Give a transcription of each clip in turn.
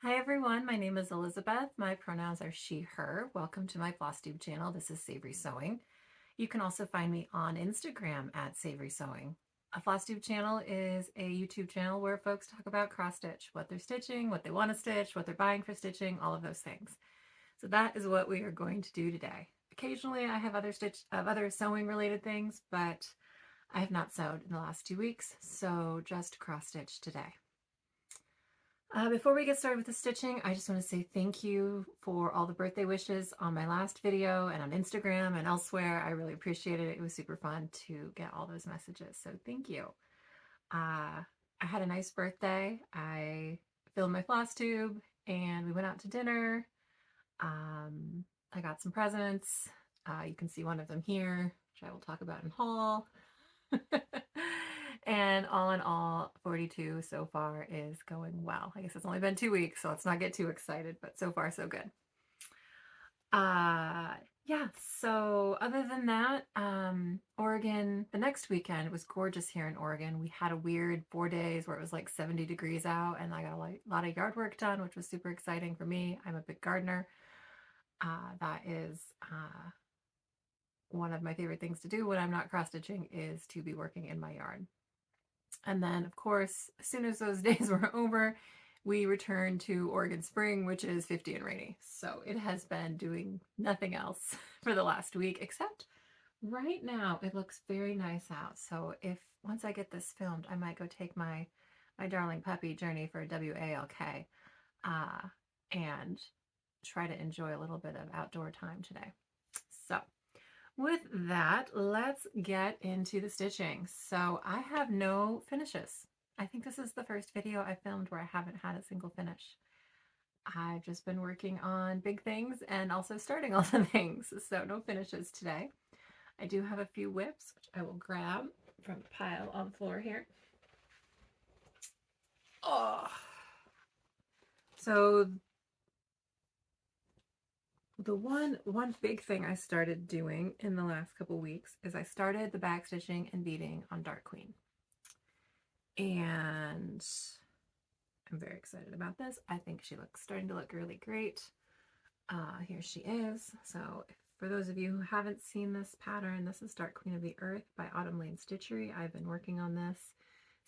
Hi everyone, my name is Elizabeth. My pronouns are she, her. Welcome to my Flosstube channel. This is SavorySewing. You can also find me on Instagram at SavorySewing. A Flosstube channel is a YouTube channel where folks talk about cross stitch, what they're stitching, what they want to stitch, what they're buying for stitching, all of those things. So that is what we are going to do today. Occasionally I have other sewing related things, but I have not sewed in the last 2 weeks, so just cross stitch today. Before we get started with the stitching, I just want to say thank you for all the birthday wishes on my last video and on Instagram and elsewhere. I really appreciated it. It was super fun to get all those messages, so thank you. I had a nice birthday. I filled my floss tube and we went out to dinner. I got some presents. You can see one of them here, which I will talk about in haul. And all in all, 42 so far is going well. I guess it's only been 2 weeks, so let's not get too excited, but so far so good. Yeah, so other than that, Oregon, the next weekend was gorgeous here in Oregon. We had a weird 4 days where it was like 70 degrees out, and I got a lot of yard work done, which was super exciting for me. I'm a big gardener. That is one of my favorite things to do when I'm not cross stitching is to be working in my yard. And then, of course, as soon as those days were over, we returned to Oregon Spring, which is 50 and rainy. So it has been doing nothing else for the last week, except right now it looks very nice out. So if once I get this filmed, I might go take my darling puppy Journey for WALK and try to enjoy a little bit of outdoor time today. So with that, let's get into the stitching. So I have no finishes. I think this is the first video I filmed where I haven't had a single finish. I've just been working on big things and also starting all the things, so no finishes today. I do have a few whips, which I will grab from the pile on the floor here. Oh. So the one big thing I started doing in the last couple weeks is I started the back stitching and beading on Dark Queen. And I'm very excited about this. I think she looks starting to look really great. Here she is. So for those of you who haven't seen this pattern, this is Dark Queen of the Earth by Autumn Lane Stitchery. I've been working on this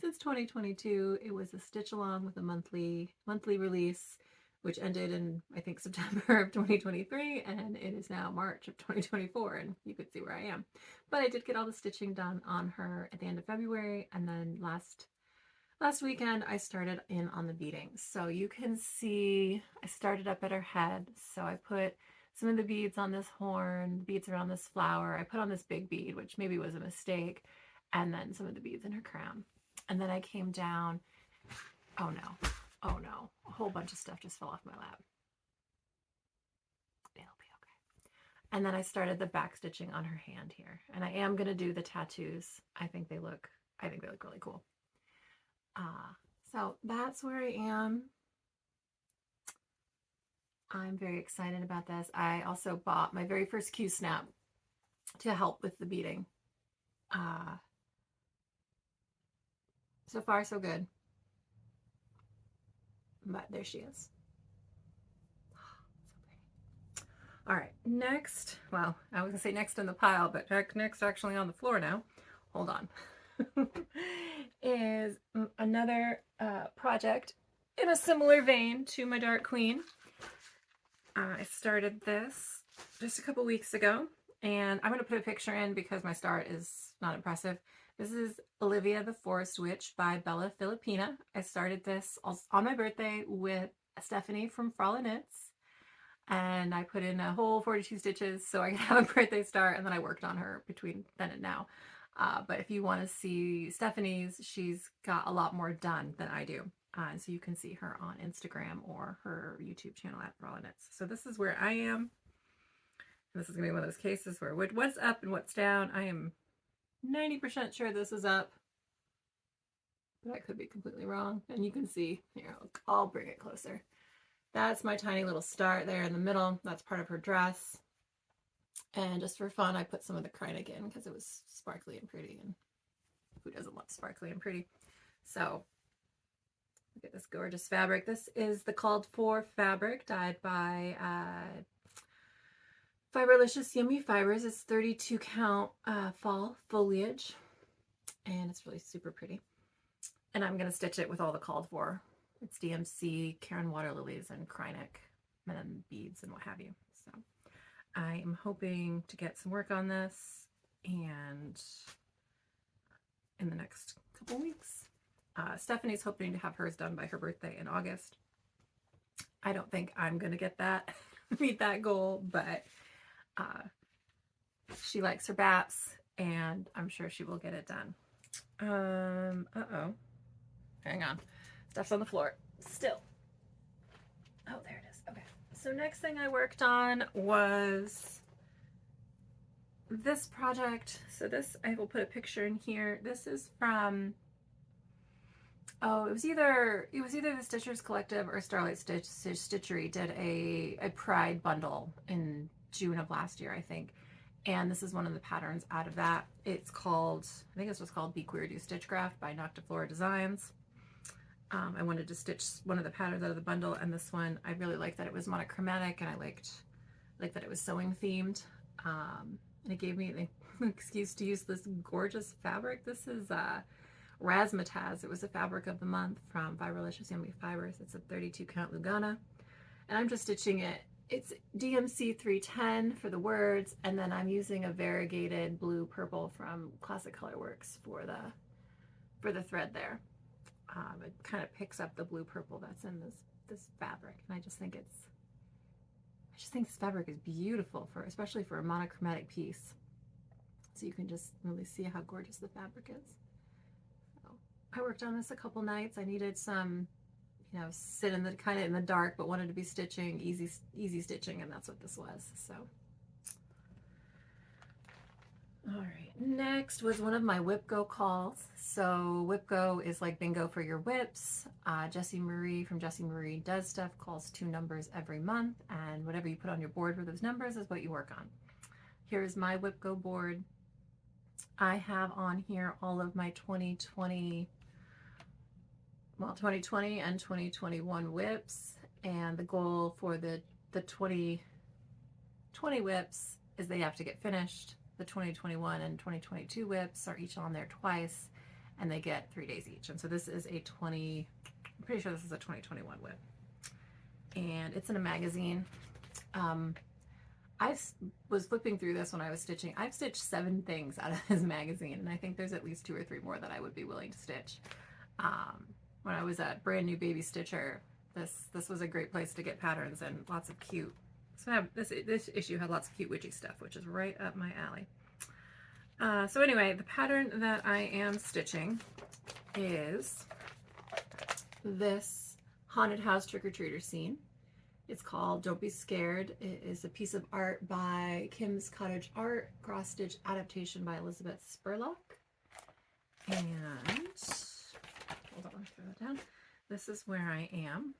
since 2022. It was a stitch along with a monthly release, which ended in, I think, September of 2023, and it is now March of 2024, and you could see where I am. But I did get all the stitching done on her at the end of February, and then last weekend I started in on the beading. So you can see I started up at her head. So I put some of the beads on this horn, beads around this flower. I put on this big bead, which maybe was a mistake, and then some of the beads in her crown. And then I came down. Oh no, oh no, a whole bunch of stuff just fell off my lap. It'll be okay. And then I started the back stitching on her hand here. And I am gonna do the tattoos. I think they look really cool. So that's where I am. I'm very excited about this. I also bought my very first Q-snap to help with the beading. So far, so good. But there she is. All right, next, well, I was gonna say next in the pile, but next actually on the floor now. Hold on. Is another project in a similar vein to my Dark Queen. I started this just a couple weeks ago, and I'm going to put a picture in because my start is not impressive. This is Olivia the Forest Witch by Bella Filipina. I started this on my birthday with Stephanie from Frala Knits, and I put in a whole 42 stitches so I could have a birthday start, and then I worked on her between then and now. But if you want to see Stephanie's, she's got a lot more done than I do. So you can see her on Instagram or her YouTube channel at Frala Knits. So this is where I am. This is going to be one of those cases where what's up and what's down. I am 90% sure this is up, but I could be completely wrong. And you can see, here, I'll bring it closer. That's my tiny little start there in the middle. That's part of her dress. And just for fun, I put some of the Kreinig in because it was sparkly and pretty, and who doesn't love sparkly and pretty? So Look at this gorgeous fabric. This is the called for fabric dyed by Fiberlicious Yummy Fibers. It's 32 count fall foliage, and it's really super pretty. And I'm going to stitch it with all the called for. It's DMC, Karen Water Lilies, and Krynic, and then beads and what have you. So I am hoping to get some work on this and in the next couple weeks. Stephanie's hoping to have hers done by her birthday in August. I don't think I'm going to get that, meet that goal, but she likes her bats, and I'm sure she will get it done. Uh-oh. Hang on. Stuff's on the floor. Still. Oh, there it is. Okay. So next thing I worked on was this project. So this, I will put a picture in here. This is from, oh, it was either the Stitchers Collective or Starlight Stitchery did a Pride bundle in June of last year, I think. And this is one of the patterns out of that. It's called, I think this was called Be Queer Do Stitchcraft by Noctiflora Designs. I wanted to stitch one of the patterns out of the bundle, and this one, I really liked that it was monochromatic, and I liked that it was sewing themed. And it gave me the excuse to use this gorgeous fabric. This is Razzmatazz. It was a fabric of the month from Fiberlicious Yummy Fibers. It's a 32 count Lugana, and I'm just stitching it. It's DMC 310 for the words, and then I'm using a variegated blue purple from Classic Colorworks for the thread there. It kind of picks up the blue purple that's in this fabric, and I just think this fabric is beautiful especially for a monochromatic piece. So you can just really see how gorgeous the fabric is. So I worked on this a couple nights. I needed some, you know, sit in the kind of in the dark, but wanted to be stitching easy stitching, and that's what this was. So all right, next was one of my WIPGO calls. So WIPGO is like bingo for your whips. Jessie Marie from Jessie Marie Does Stuff calls 2 numbers every month, and whatever you put on your board for those numbers is what you work on. Here's my WIPGO board. I have on here all of my 2020 and 2021 whips, and the goal for the 2020 whips is they have to get finished. The 2021 and 2022 whips are each on there twice, and they get 3 days each. And so this is I'm pretty sure this is a 2021 whip, and it's in a magazine. I was flipping through this when I was stitching. I've stitched 7 things out of this magazine, and I think there's at least 2 or 3 more that I would be willing to stitch. When I was a brand new baby stitcher, this was a great place to get patterns and lots of cute. So this issue had lots of cute witchy stuff, which is right up my alley. So anyway, the pattern that I am stitching is this haunted house trick-or-treater scene. It's called Don't Be Scared. It is a piece of art by Kim's Cottage Art, cross stitch adaptation by Elizabeth Spurlock. And hold on, let me throw that down. This is where I am.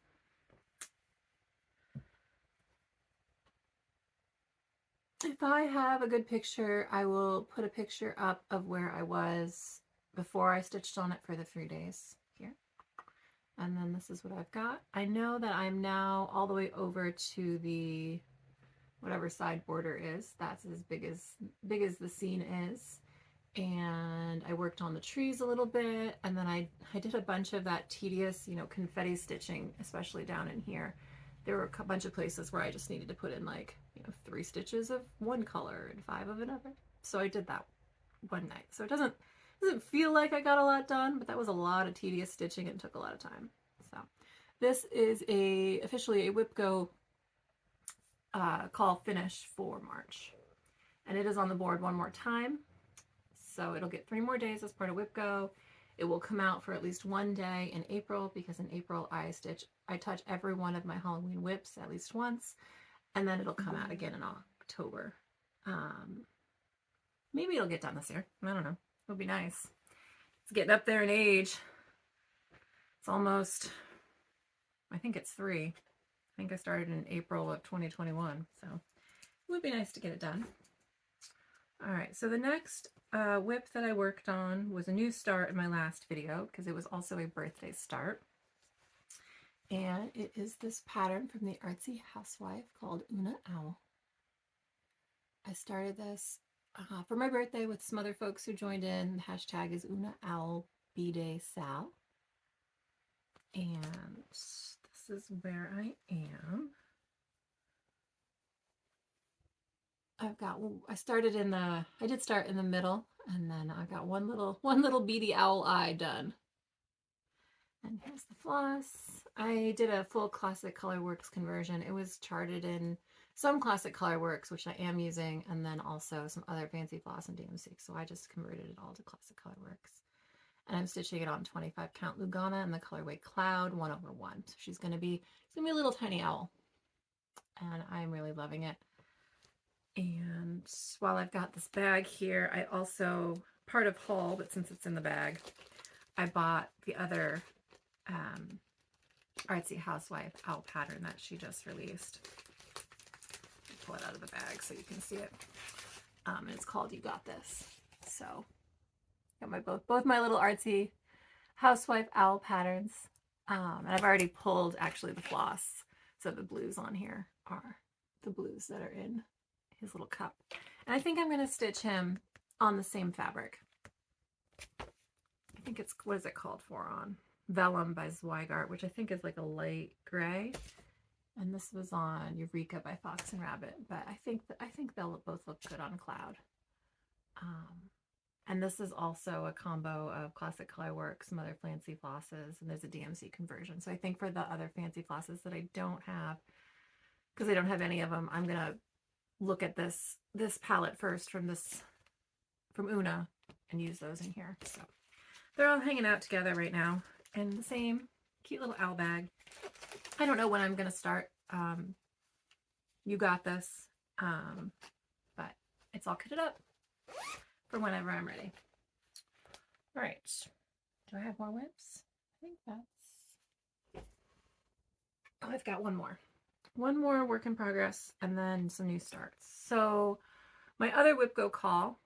If I have a good picture, I will put a picture up of where I was before I stitched on it for the 3 days here. And then this is what I've got. I know that I'm now all the way over to the whatever side border is. That's as big as the scene is. And I worked on the trees a little bit, and then I did a bunch of that tedious, you know, confetti stitching, especially down in here. There were a bunch of places where I just needed to put in, like, you know, 3 stitches of one color and 5 of another. So I did that one night. So it doesn't feel like I got a lot done, but that was a lot of tedious stitching and took a lot of time. So this is officially a WIPGO call finish for March. And it is on the board one more time. So it'll get 3 more days as part of WIPGO. It will come out for at least 1 day in April, because in April I touch every one of my Halloween whips at least once, and then it'll come out again in October. Maybe it'll get done this year. I don't know. It'll be nice. It's getting up there in age. It's almost, I think it's 3. I think I started in April of 2021, so it would be nice to get it done. All right, so the next whip that I worked on was a new start in my last video, because it was also a birthday start. And it is this pattern from the Artsy Housewife called Oona Owl. I started this for my birthday with some other folks who joined in. The hashtag is Oona Owl B-Day Sal. And this is where I am. I started in the, I did start in the middle, and then I got one little beady owl eye done. And here's the floss. I did a full Classic Colorworks conversion. It was charted in some Classic Colorworks, which I am using, and then also some other fancy floss in DMC. So I just converted it all to Classic Colorworks. And I'm stitching it on 25 count Lugana in the colorway Cloud 1/1. So she's gonna be a little tiny owl. And I'm really loving it. And while I've got this bag here, I also, part of haul, but since it's in the bag, I bought the other Artsy Housewife owl pattern that she just released. I'll pull it out of the bag so you can see it. And it's called You Got This. So got my both my little Artsy Housewife owl patterns. And I've already pulled actually the floss. So the blues on here are the blues that are in his little cup. And I think I'm going to stitch him on the same fabric. I think it's, what is it called for on? Vellum by Zweigart, which I think is like a light gray. And this was on Eureka by Fox and Rabbit, but I think they'll both look good on Cloud. And this is also a combo of Classic Colorworks, some other fancy flosses, and there's a DMC conversion. So I think for the other fancy flosses that I don't have, because I don't have any of them, I'm gonna look at this palette first from Oona and use those in here. So they're all hanging out together right now in the same cute little owl bag. I don't know when I'm gonna start You Got This, but it's all kitted up for whenever I'm ready. All right, do I have more whips? I think that's, oh, I've got one more work in progress, and then some new starts. So my other WIPGO call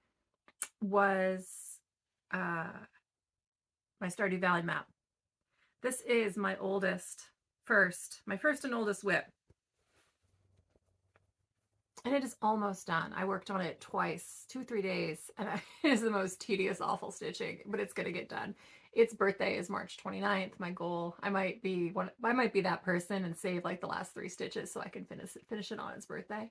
was my Stardew Valley map. This is my first and oldest WIP. And it is almost done. I worked on it twice, 2-3 days, and it is the most tedious, awful stitching, but it's gonna get done. Its birthday is March 29th. My goal, I might be that person and save like the last 3 stitches so I can finish it on its birthday.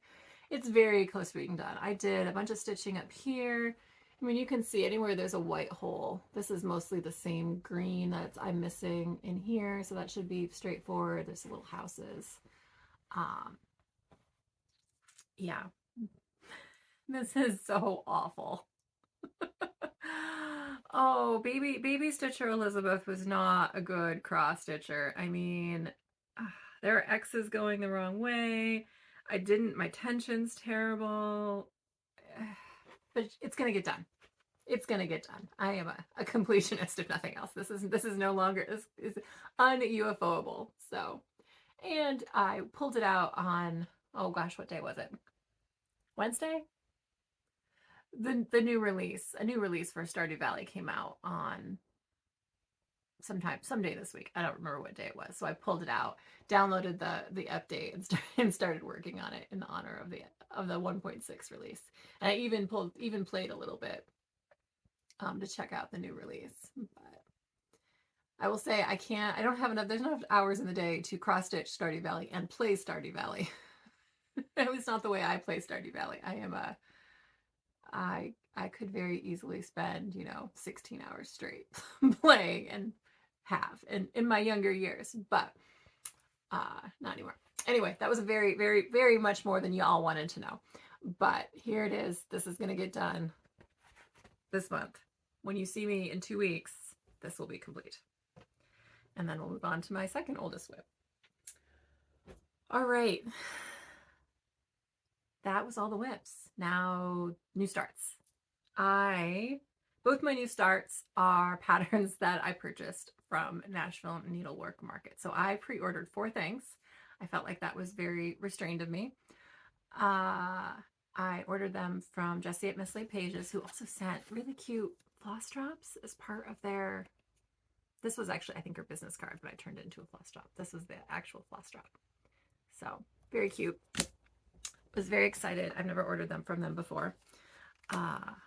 It's very close to being done. I did a bunch of stitching up here. I mean, you can see anywhere there's a white hole. This is mostly the same green that I'm missing in here, so that should be straightforward. There's little houses. Yeah, this is so awful. Oh, baby stitcher Elizabeth was not a good cross stitcher. I mean, there are X's going the wrong way. My tension's terrible, but it's gonna get done. It's gonna get done. I am a completionist if nothing else. This is no longer, is un-UFOable. So, and I pulled it out on, oh gosh, what day was it? Wednesday? The new release, a new release for Stardew Valley came out on someday this week. I don't remember what day it was. So I pulled it out, downloaded the update, and started working on it in honor of the 1.6 release. And I even played a little bit to check out the new release. But I will say I don't have enough, there's not enough hours in the day to cross stitch Stardew Valley and play Stardew Valley. At least not the way I play Stardew Valley. I could very easily spend, 16 hours straight playing, and have in my younger years, but not anymore. Anyway, that was a very, very, very much more than you all wanted to know. But here it is. This is going to get done this month. When you see me in 2 weeks, this will be complete. And then we'll move on to my second oldest WIP. All right. That was all the WIPs. Now, new starts. Both my new starts are patterns that I purchased from Nashville Needlework Market. So I pre-ordered 4 things. I felt like that was very restrained of me. I ordered them from Jessie at Mislaid Pages, who also sent really cute floss drops as part of their This was actually, I think, her business card, but I turned it into a floss drop. This was the actual floss drop. So very cute. Was very excited. I've never ordered them from them before. But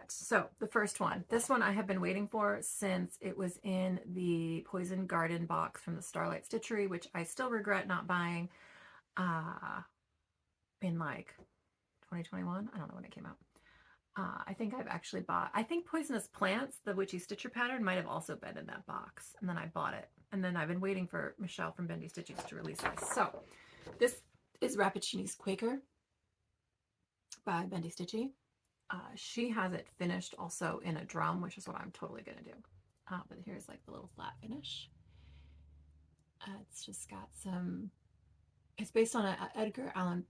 so the first one, this one I have been waiting for since it was in the Poison Garden box from the Starlight Stitchery, which I still regret not buying in like 2021. I don't know when it came out. I think I've actually bought, I think Poisonous Plants, the Witchy Stitcher pattern, might have also been in that box. And then I bought it. And then I've been waiting for Michelle from Bendy Stitches to release this. So this is Rappaccini's Quaker by Bendy Stitchy. She has it finished also in a drum, which is what I'm totally going to do. But here's like the little flat finish. It's just got some, it's based on an Edgar Allan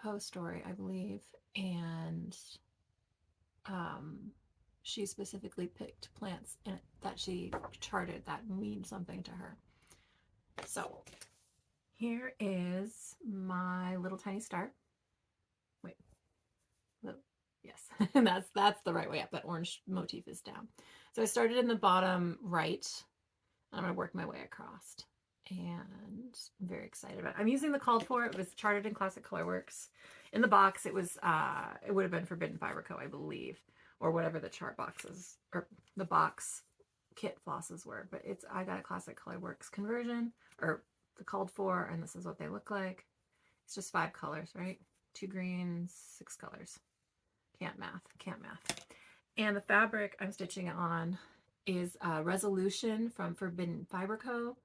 Poe story, I believe. And she specifically picked plants in it that she charted that mean something to her. So here is my little tiny start. Wait. Yes, and that's the right way up. That orange motif is down. So I started in the bottom right. And I'm going to work my way across. And I'm very excited about it. I'm using the called for. It was charted in Classic Colorworks. In the box, it was it would have been Forbidden Fiber Co., I believe, or whatever the chart boxes or the box kit flosses were. But I got a Classic Colorworks conversion, or the called for, and this is what they look like. It's just 5 colors, right? 2 greens, 6 colors. Can't math. And the fabric I'm stitching it on is Resolution from Forbidden Fiber Co.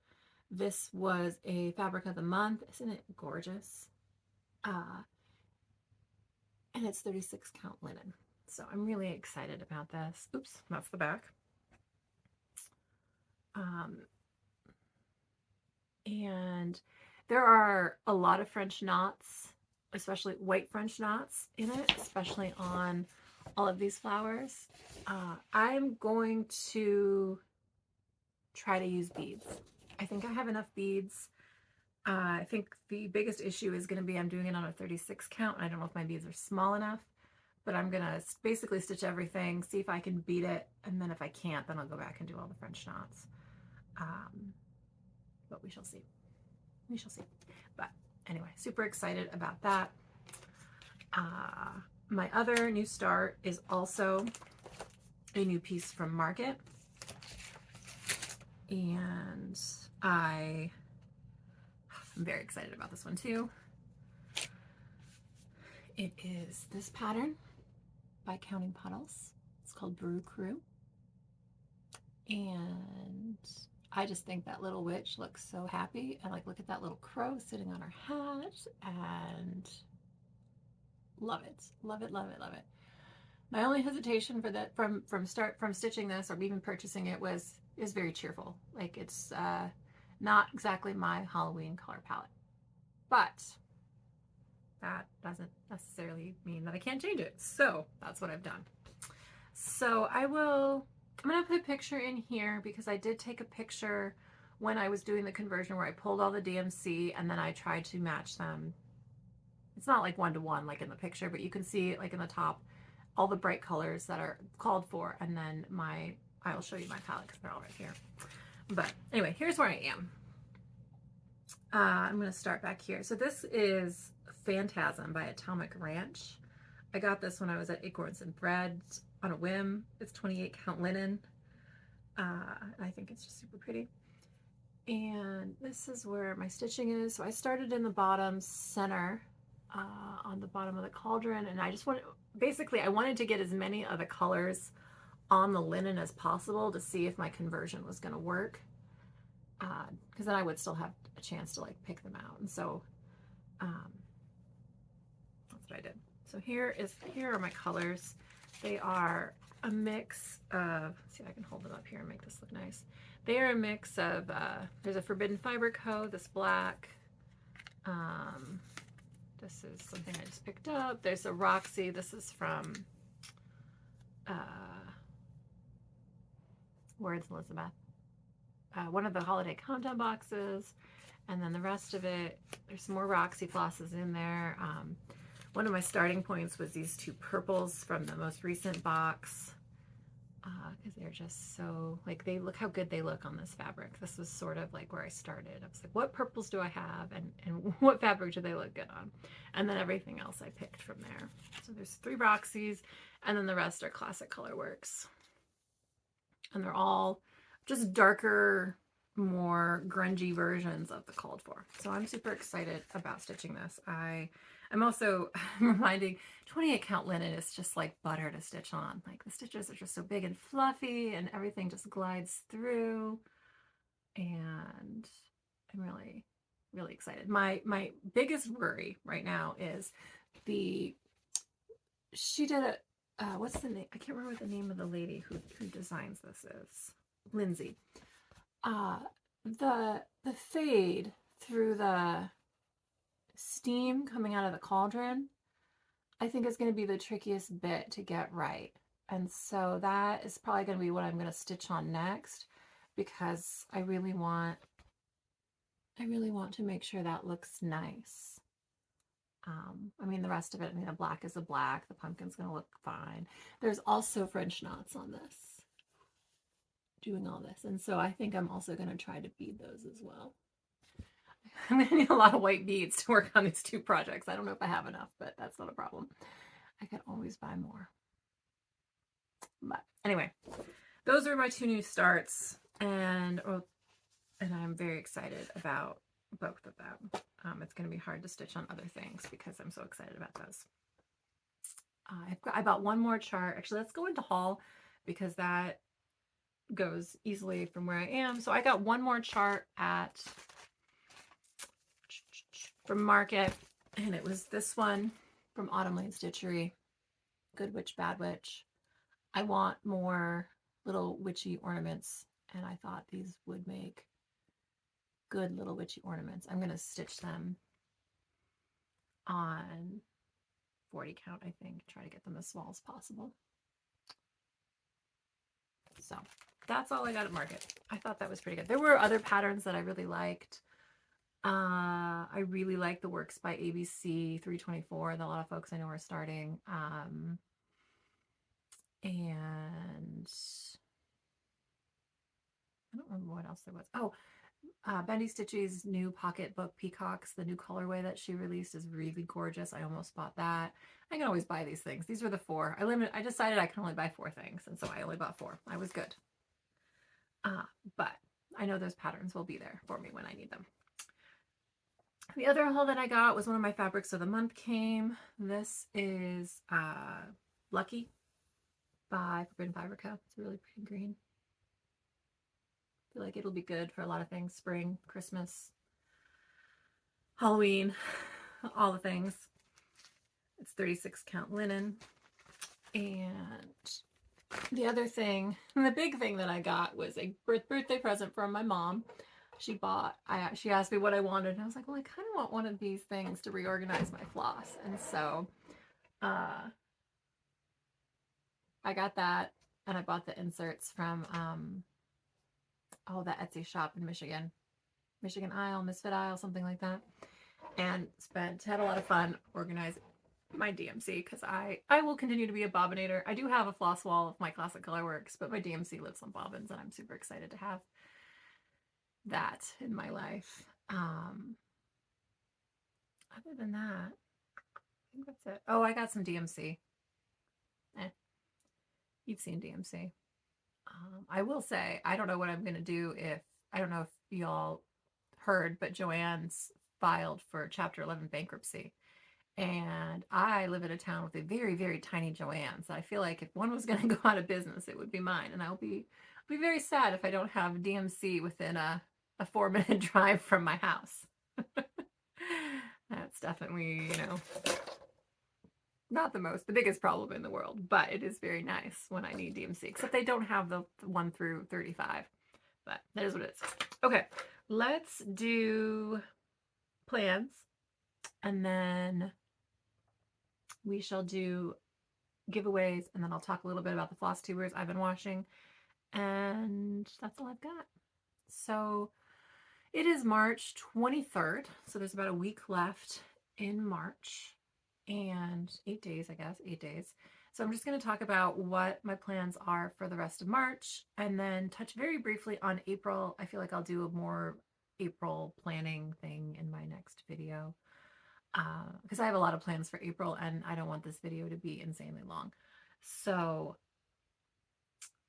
This was a fabric of the month. Isn't it gorgeous? And it's 36 count linen. So I'm really excited about this. Oops, that's the back. And there are a lot of French knots, especially white French knots in it, especially on all of these flowers. I'm going to try to use beads. I think I have enough beads. I think the biggest issue is going to be I'm doing it on a 36 count. I don't know if my beads are small enough, but I'm going to basically stitch everything, see if I can beat it, and then if I can't, then I'll go back and do all the French knots. But we shall see. We shall see. But anyway, super excited about that. My other new start is also a new piece from Market. And I'm very excited about this one too. It is this pattern by Counting Puddles. It's called Brew Crew. And I just think that little witch looks so happy. And like, look at that little crow sitting on her hat, and love it. Love it, love it, love it. My only hesitation for that from stitching this or even purchasing it is very cheerful. Like, it's not exactly my Halloween color palette. But that doesn't necessarily mean that I can't change it. So that's what I've done. So I'm going to put a picture in here because I did take a picture when I was doing the conversion where I pulled all the DMC and then I tried to match them. It's not like 1-to-1 like in the picture, but you can see like in the top all the bright colors that are called for, and then I will show you my palette because they're all right here. But anyway, here's where I am. I'm going to start back here. So this is Phantasm by Atomic Ranch. I got this when I was at Acorns and Breads on a whim. It's 28 count linen. I think it's just super pretty. And this is where my stitching is. So I started in the bottom center on the bottom of the cauldron, and I just wanted to get as many of the colors on the linen as possible to see if my conversion was going to work, because then I would still have a chance to like pick them out. And so that's what I did. So here are my colors. They are a mix of, let's see if I can hold them up here and make this look nice. They are a mix of, there's a Forbidden Fiber Co., this black, this is something I just picked up. There's a Roxy, this is from Words Elizabeth, one of the holiday countdown boxes, and then the rest of it, there's some more Roxy flosses in there. One of my starting points was these 2 purples from the most recent box. because they're just so, like, they look how good they look on this fabric. This was sort of like where I started. I was like, what purples do I have, and what fabric do they look good on? And then everything else I picked from there. So there's 3 Roxys, and then the rest are Classic Colorworks. And they're all just darker, more grungy versions of the called for. So I'm super excited about stitching this. I'm also reminding 28 count linen is just like butter to stitch on. Like the stitches are just so big and fluffy and everything just glides through. And I'm really, really excited. My biggest worry right now is she did a, what's the name? I can't remember what the name of the lady who designs this is. Lindsay. The fade through the steam coming out of the cauldron, I think is going to be the trickiest bit to get right. And so that is probably going to be what I'm going to stitch on next, because I really want to make sure that looks nice. I mean, the rest of it, I mean, the black is a black, the pumpkin's going to look fine. There's also French knots on this, doing all this. And so I think I'm also going to try to bead those as well. I'm going to need a lot of white beads to work on these 2 projects. I don't know if I have enough, but that's not a problem. I can always buy more. But anyway, those are my 2 new starts, and I'm very excited about both of them. It's going to be hard to stitch on other things because I'm so excited about those. I bought 1 more chart. Actually, let's go into haul because that goes easily from where I am. So I got 1 more chart from Market, and it was this one from Autumn Lane Stitchery, Good Witch, Bad Witch. I want more little witchy ornaments, and I thought these would make good little witchy ornaments. I'm going to stitch them on 40 count, I think, try to get them as small as possible. So that's all I got at Market. I thought that was pretty good. There were other patterns that I really liked. I really like the Works by ABC 324 that a lot of folks I know are starting. And I don't remember what else there was. Oh, Bendy Stitchy's new pocketbook peacocks, the new colorway that she released is really gorgeous. I almost bought that. I can always buy these things. These were the 4. I decided I can only buy 4 things, and so I only bought 4. I was good. But I know those patterns will be there for me when I need them. The other haul that I got was one of my fabrics of the month came. This is Lucky by Forbidden Fiber Co. It's a really pretty green. I feel like it'll be good for a lot of things. Spring, Christmas, Halloween, all the things. It's 36 count linen. And the other thing, and the big thing that I got was a birthday present from my mom. She asked me what I wanted, and I was like, well, I kind of want one of these things to reorganize my floss. And so I got that, and I bought the inserts from that Etsy shop in Michigan Isle, Misfit Isle, something like that, and had a lot of fun organizing my DMC, because I will continue to be a bobbinator. I do have a floss wall of my Classic Colorworks, but my DMC lives on bobbins, and I'm super excited to have that in my life. Other than that, I think that's it. Oh, I got some DMC. You've seen DMC. I will say, I don't know what I'm going to do I don't know if y'all heard, but Joanne's filed for Chapter 11 bankruptcy. And I live in a town with a very, very tiny Joanne's. I feel like if one was going to go out of business, it would be mine. And I'll be very sad if I don't have DMC within a 4-minute drive from my house. That's definitely, not the biggest problem in the world, but it is very nice when I need DMC, except they don't have the 1 through 35, but that is what it is. Okay, let's do plans, and then we shall do giveaways, and then I'll talk a little bit about the floss tubers I've been washing, and that's all I've got. So it is March 23rd, so there's about a week left in March, and 8 days, I guess, 8 days. So I'm just going to talk about what my plans are for the rest of March and then touch very briefly on April. I feel like I'll do a more April planning thing in my next video because I have a lot of plans for April and I don't want this video to be insanely long. So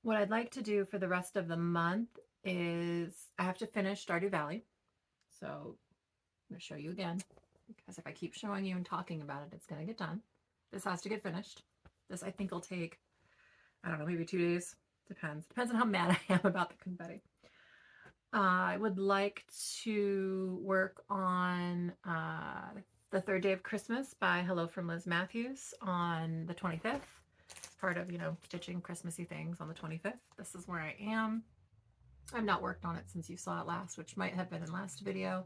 what I'd like to do for the rest of the month is I have to finish Stardew Valley. So I'm going to show you again because if I keep showing you and talking about it, it's going to get done. This has to get finished. This I think will take, I don't know, maybe 2 days. Depends. Depends on how mad I am about the confetti. I would like to work on The Third Day of Christmas by Hello from Liz Matthews on the 25th. Part of, you know, stitching Christmassy things on the 25th. This is where I am. I've not worked on it since you saw it last, which might have been in last video.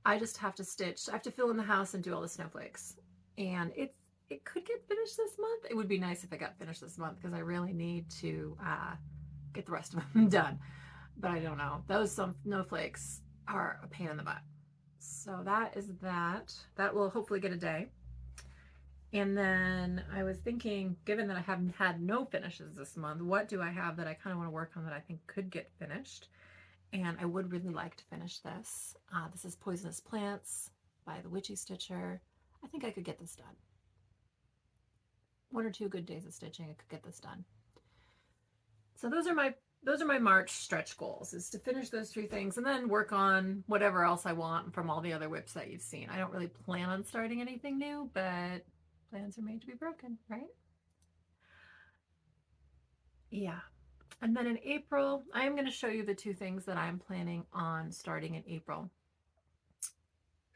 I just have to stitch. I have to fill in the house and do all the snowflakes. And it could get finished this month. It would be nice if it got finished this month because I really need to get the rest of them done. But I don't know. Those snowflakes are a pain in the butt. So that is that. That will hopefully get a day. And then I was thinking, given that I haven't had no finishes this month, what do I have that I kind of want to work on that I think could get finished? And I would really like to finish this. This is Poisonous Plants by the Witchy Stitcher. I think I could get this done. 1 or 2 good days of stitching, I could get this done. So those are my March stretch goals, is to finish those 3 things and then work on whatever else I want from all the other WIPs that you've seen. I don't really plan on starting anything new, but plans are made to be broken, right? Yeah. And then in April, I am going to show you the 2 things that I'm planning on starting in April.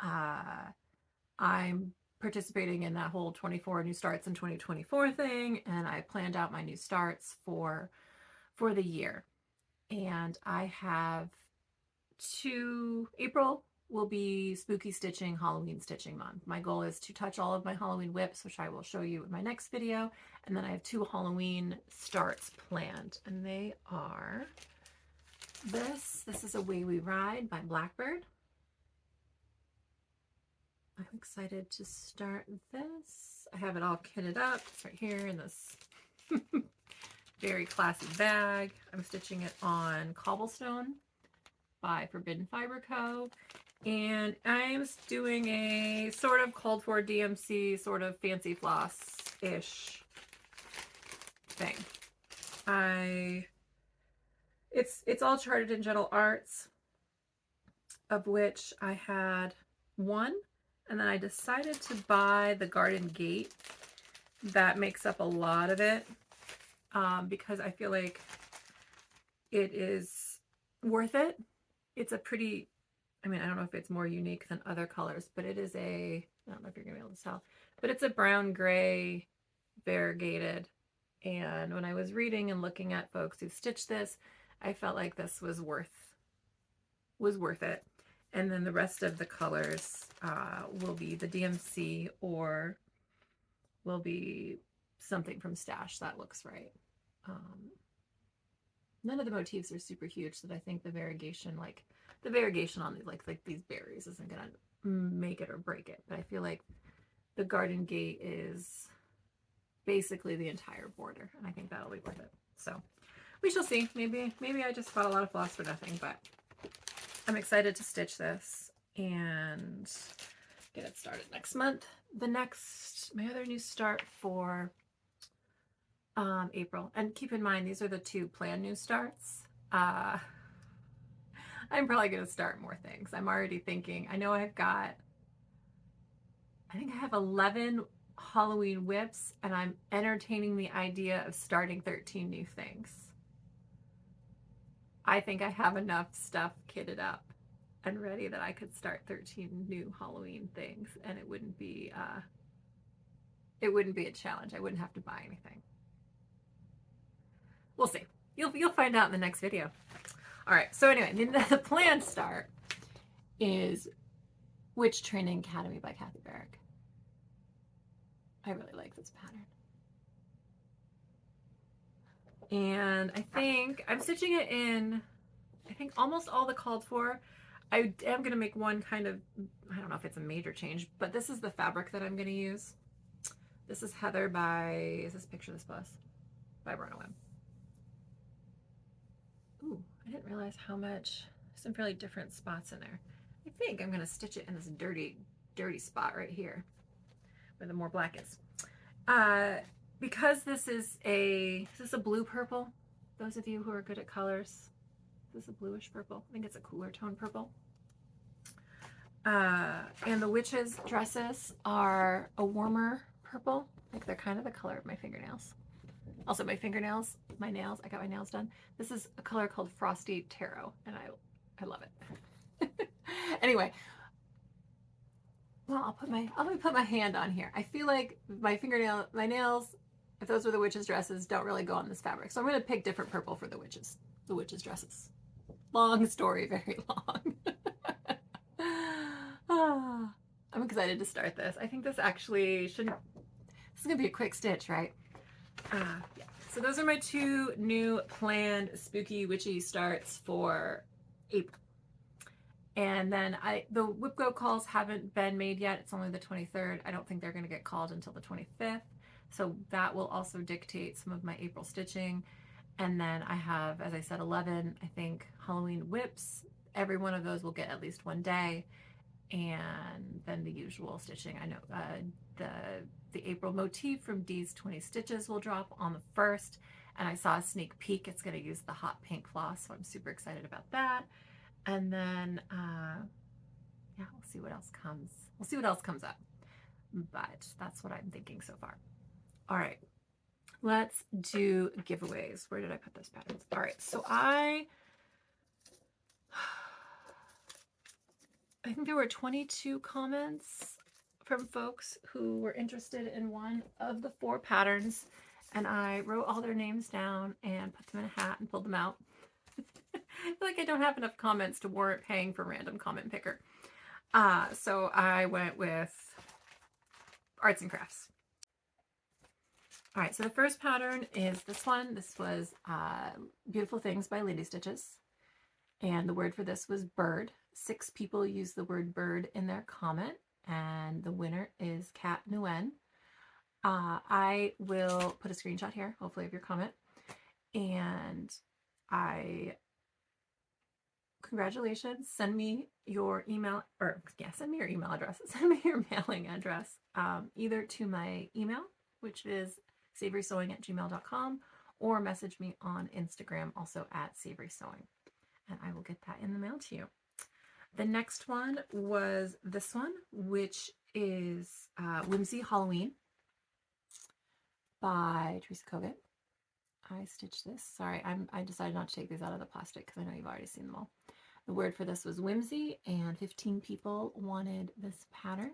I'm participating in that whole 24 new starts in 2024 thing, and I planned out my new starts for the year. And I have 2, April will be spooky stitching, Halloween stitching month. My goal is to touch all of my Halloween WIPs, which I will show you in my next video. And then I have 2 Halloween starts planned, and they are this is Away We Ride by Blackbird. I'm excited to start this. I have it all kitted up. It's right here in this very classy bag. I'm stitching it on Cobblestone by Forbidden Fiber Co. And I'm doing a sort of called for DMC, sort of fancy floss-ish thing. It's all charted in Gentle Arts, of which I had 1. And then I decided to buy the Garden Gate. That makes up a lot of it because I feel like it is worth it. It's a pretty, I mean, I don't know if it's more unique than other colors, but it is I don't know if you're going to be able to tell, but it's a brown gray variegated. And when I was reading and looking at folks who stitched this, I felt like this was worth it. And then the rest of the colors will be the DMC or will be something from Stash that looks right. None of the motifs are super huge, so that I think the variegation on these, like these berries isn't gonna make it or break it. But I feel like the Garden Gate is basically the entire border, and I think that'll be worth it. So we shall see. Maybe I just bought a lot of floss for nothing, but I'm excited to stitch this and get it started next month. My other new start for April, and keep in mind these are the 2 planned new starts. I'm probably going to start more things. I'm already thinking, I know I think I have 11 Halloween WIPs, and I'm entertaining the idea of starting 13 new things. I think I have enough stuff kitted up and ready that I could start 13 new Halloween things, and it wouldn't be a challenge. I wouldn't have to buy anything. We'll see. You'll find out in the next video. All right. So anyway, the planned start is Witch Training Academy by Kathy Barrick. I really like this pattern. And I think I'm stitching it in, I think almost all the called for. I am going to make one kind of, I don't know if it's a major change, but this is the fabric that I'm going to use. This is Heather by, is this Picture This Plus? By Rona Webb. Ooh, I didn't realize how much, some fairly different spots in there. I think I'm gonna stitch it in this dirty spot right here where the more black is. Because this is a blue purple? Those of you who are good at colors, this is a bluish purple. I think it's a cooler tone purple. And the witches' dresses are a warmer purple. Like they're kind of the color of my fingernails. Also my fingernails, my nails, I got my nails done. This is a color called Frosty Taro, and I love it. Anyway, well, let me put my hand on here. I feel like my nails, if those were the witches' dresses, don't really go on this fabric. So I'm going to pick different purple for the witches' dresses. Long story, very long. I'm excited to start this. I think this actually shouldn't, this is going to be a quick stitch, right? Yeah. So those are my two new planned spooky witchy starts for April. And then the WIPGO calls haven't been made yet. It's only the 23rd. I don't think they're going to get called until the 25th. So that will also dictate some of my April stitching. And then I have, as I said, 11, I think, Halloween whips. Every one of those will get at least one day. And then the usual stitching. I know the April motif from Dee's 20 Stitches will drop on the 1st. And I saw a sneak peek. It's going to use the hot pink floss. So I'm super excited about that. And then, yeah, we'll see what else comes. We'll see what else comes up. But that's what I'm thinking so far. All right, let's do giveaways. Where did I put those patterns? All right, so I think there were 22 comments from folks who were interested in one of the 4 patterns. And I wrote all their names down and put them in a hat and pulled them out. I feel like I don't have enough comments to warrant paying for random comment picker. So I went with Arts and Crafts. All right, so the first pattern is this one. This was Beautiful Things by Lady Stitches. And the word for this was bird. 6 people used the word bird in their comment. And the winner is Kat Nguyen. I will put a screenshot here, hopefully, of your comment. And congratulations. Send me your email, or yeah, send me your email address. Send me your mailing address, either to my email, which is SavorySewing@gmail.com, or message me on Instagram, also at SavorySewing, and I will get that in the mail to you. The next one was this one, which is Whimsy Halloween by Teresa Kogut. I stitched this. Sorry, I decided not to take these out of the plastic because I know you've already seen them all. The word for this was whimsy, and 15 people wanted this pattern.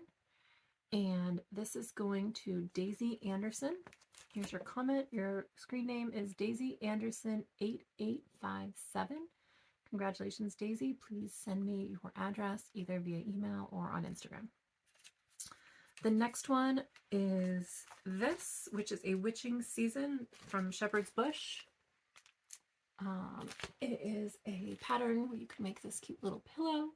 And this is going to Daisy Anderson. Here's your comment. Your screen name is Daisy Anderson 8857. Congratulations, Daisy. Please send me your address either via email or on Instagram. The next one is this, which is a witching season from Shepherd's Bush. It is a pattern where you can make this cute little pillow.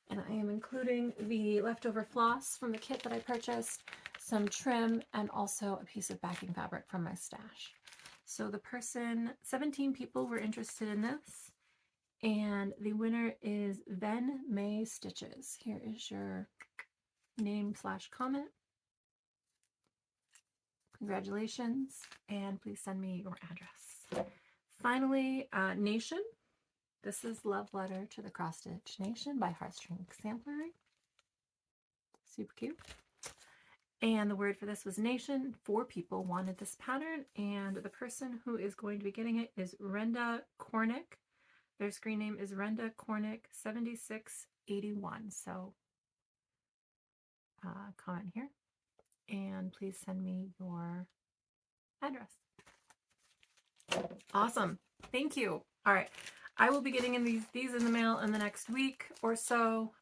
And I am including the leftover floss from the kit that I purchased, some trim, and also a piece of backing fabric from my stash. So 17 people were interested in this. And the winner is Ven May Stitches. Here is your name/comment. Congratulations, and please send me your address. Finally, Nation. This is Love Letter to the Cross Stitch Nation by Heartstring Samplery. Super cute. And the word for this was Nation. 4 people wanted this pattern, and the person who is going to be getting it is Renda Kornick. Their screen name is Renda Kornick 7681. So comment here, and please send me your address. Awesome. Thank you. All right. I will be getting in these in the mail in the next week or so.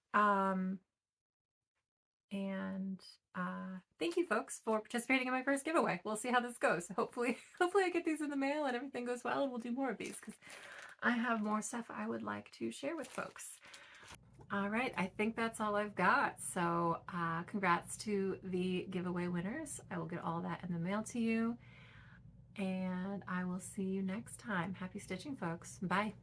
Thank you folks for participating in my first giveaway. We'll see how this goes. Hopefully I get these in the mail and everything goes well, and we'll do more of these because I have more stuff I would like to share with folks. All right, I think that's all I've got. So congrats to the giveaway winners. I will get all that in the mail to you. And I will see you next time. Happy stitching, folks. Bye.